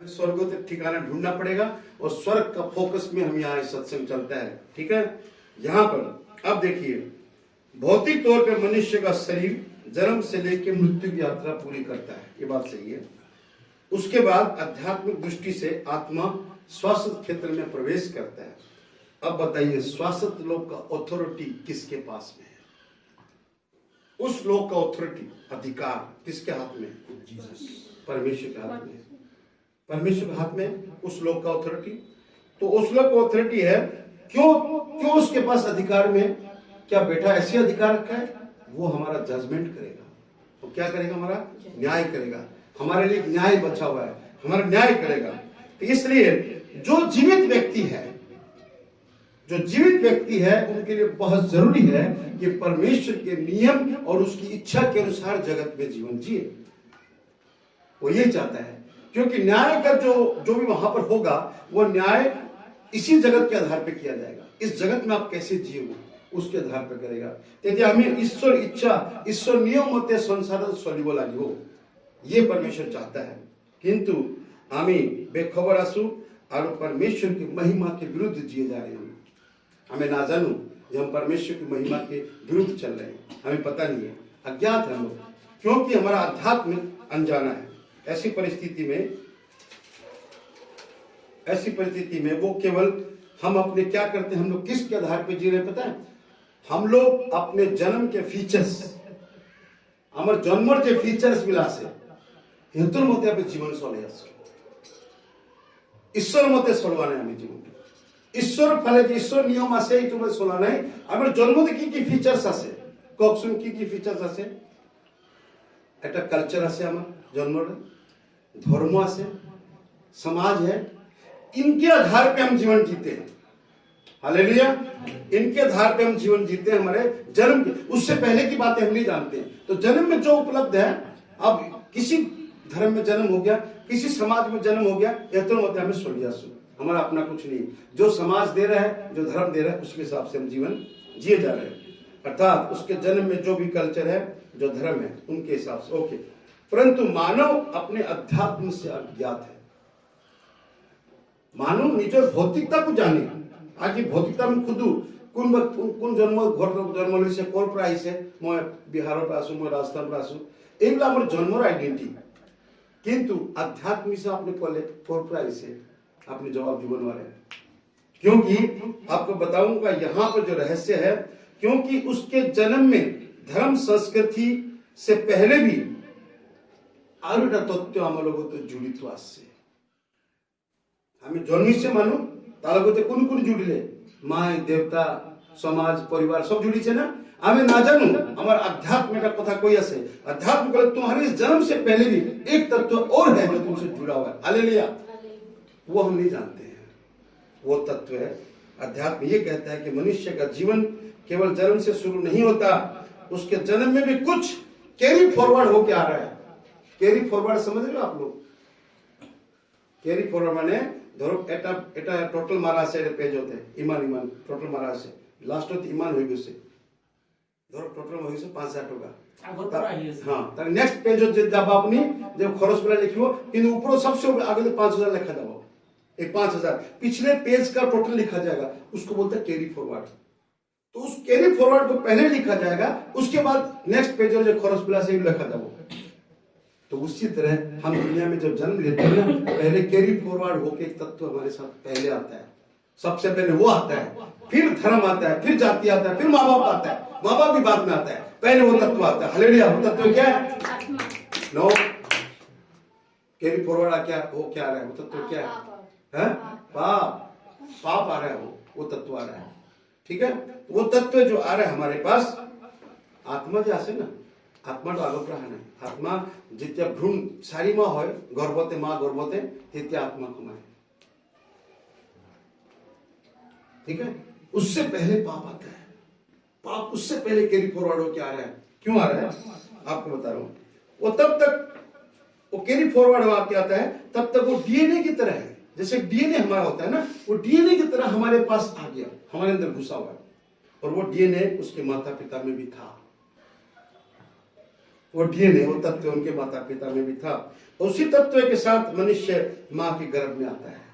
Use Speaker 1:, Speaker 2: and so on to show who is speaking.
Speaker 1: स्वर्ग ठिकाना ढूंढना पड़ेगा और स्वर्ग का फोकस में हम यहाँ सत्संग चलता है। ठीक है, यहाँ पर अब देखिए, भौतिक तौर पे मनुष्य का शरीर जन्म से लेकर मृत्यु की यात्रा पूरी करता है, ये बात सही है। उसके बाद आध्यात्मिक दृष्टि से आत्मा स्वास्थ्य क्षेत्र में प्रवेश करता है। अब बताइए, स्वास्थ्य लोक का अथॉरिटी किसके पास में है? उस लोक का अथॉरिटी, अधिकार किसके हाथ में? परमेश्वर के हाथ में। परमेश्वर के हाथ में उस लोक का अथॉरिटी। तो उस लोक का अथॉरिटी है, क्यों उसके पास अधिकार में? क्या बेटा ऐसे अधिकार रखा है? वो हमारा जजमेंट करेगा। वो क्या करेगा? हमारा न्याय करेगा। हमारे लिए न्याय बचा हुआ है, हमारा न्याय करेगा। तो इसलिए जो जीवित व्यक्ति है उनके लिए बहुत जरूरी है कि परमेश्वर के नियम और उसकी इच्छा के अनुसार जगत में जीवन जिए। वो ये चाहता है, क्योंकि न्याय का जो भी वहां पर होगा, वो न्याय इसी जगत के आधार पर किया जाएगा। इस जगत में आप कैसे जिए उसके आधार पर करेगा। यदि हमें ईश्वर इच्छा, ईश्वर नियम होते संसार चलिब লাগিব, ये परमेश्वर चाहता है। किंतु हमें बेखबर आसू और परमेश्वर की महिमा के विरुद्ध जिए जा रहे हैं। हमें ना जानू कि हम परमेश्वर की महिमा के विरुद्ध चल रहे हैं, हमें पता नहीं है, अज्ञात है हम लोग, क्योंकि हमारा अध्यात्म अनजाना है। ऐसी परिस्थिति में वो केवल हम अपने क्या करते हैं, हम लोग किसके आधार पर जी रहे हैं पता है? हम लोग अपने जन्म के फीचर्स, हमारे जन्मर जो फीचर्स मिला से हेतु मते आप जीवन चले ईश्वर मते चलवा नहीं हमें जीवन ईश्वर फले ईश्वर नियम आसे तुम्हें चला नहीं। हमारे जन्मते की फीचर्स आसे कौन की फीचर्स आसे? एक कल्चर आसे, हमारे जन्म धर्म आसे, समाज है, इनके आधार पे हम जीवन जीते हैं। हालेलुया, इनके आधार पे हम जीवन जीते हैं। हमारे जन्म के उससे पहले की बातें हम नहीं जानते हैं। तो जन्म में जो उपलब्ध है, अब किसी धर्म में जन्म हो गया, किसी समाज में जन्म हो गया, यह तो मतलब हमें सोलियासु, हमारा अपना कुछ नहीं। जो समाज दे रहा है, जो धर्म दे रहा है, उसके हिसाब से हम जीवन जिए जा रहे हैं। अर्थात उसके जन्म में जो भी कल्चर है, जो धर्म है, उनके हिसाब से ओके। परंतु मानव अपने अध्यात्म से अज्ञात है। मानव निजर भौतिकता को जाने, आज भौतिकता में खुद কোন জন্ম জন্ম লইছে কোৰ পৰা আহিছে, মই বিহাৰৰ পৰা আছো, মই ৰাজস্থানৰ পৰা আছো, এইবিলাক আমাৰ জন্মৰ আইডেন্টিটি। কিন্তু আধ্যাত্ম से आपने पहले कोर पर आइसे आपने जवाब দিব নোৱাৰে। क्योंकि आपको बताऊंगा यहाँ पर जो रहस्य है, क्योंकि उसके जन्म में धर्म संस्कृति से पहले भी आरु একটা তত্ত্ব আমার লগত জড়িত আছে। আমি জন্মিছে মানুষ, তার লগতে কোন জুড়িলে माय देवता समाज परिवार सब जुड़ी छे ना। हमें ना जानू हमारे अध्यात्म का कथा कोई ऐसे अध्यात्म को तुम्हारे इस जन्म से पहले भी एक तत्व और है जो तुमसे जुड़ा हुआ है। हालेलुया, वो हम नहीं जानते हैं। वो तत्व है अध्यात्म। ये कहता है कि मनुष्य का जीवन केवल जन्म से शुरू नहीं होता, उसके जन्म में भी कुछ कैरी फॉरवर्ड होके आ रहा है। कैरी फॉरवर्ड समझ रहे हो आप लोग? कैरी फॉरवर्ड माने ধরো এটা টোটাল মারা আছে পেজ হতে ইমান টোটাল মারা আছে লাস্টত ইমান হয়ে গেছে, ধরো টোটাল হয়েছে 5000 টাকা হ্যাঁ, তার নেক্সট পেজত যে যাব আপনি যে খরচ করে লিখিব, কিন্তু উপর सबसे आगे 5000 लिखा जाओ। ये 5000 पिछले पेज का टोटल लिखा जाएगा, उसको बोलते हैं कैरी फॉरवर्ड। तो उस कैरी फॉरवर्ड को पहले लिखा जाएगा, उसके बाद नेक्स्ट पेज जो खरच प्लस से लिखा जाओ। तो उसी तरह हम दुनिया में जब जन्म लेते हैं ना, पहले कैरी फॉरवर्ड होके एक तत्व हमारे साथ पहले आता है। सबसे पहले वो आता है, फिर धर्म आता है, फिर जाति आता है, फिर माँ बाप आता है, माँ बाप भी बाद में आता है, पहले वो तत्व आता है। हालेलुया, वो तत्व क्या है? नो कैरी फॉरवर्ड क्या वो क्या आ रहा है? वो तत्व क्या है? पाप आ रहा है, वो तत्व आ रहा है। ठीक है, वो तत्व जो आ रहा है हमारे पास, आत्मा जो आसे ना, आत्मा तो आलोक रहा नहीं। आत्मा जितना भ्रूण सारी माँ हो गर्भवते माँ गर्भवते तित्या आत्मा कमाए। ठीक है, उससे पहले पाप आता है। पाप उससे पहले कैरी फॉरवर्ड होके आ रहा है। क्यों आ रहा है आपको बता रहा हूं। वो तब तक वो कैरी फॉरवर्ड होके आता है, तब तक वो डीएनए की तरह है। जैसे डीएनए हमारा होता है ना, वो डीएनए की तरह हमारे पास आ गया, हमारे अंदर घुसा हुआ है। और वो डीएनए उसके माता पिता में भी था। वो डीएनए, वो तत्व उनके माता पिता में भी था। उसी तत्व के साथ मनुष्य माँ के गर्भ में आता है।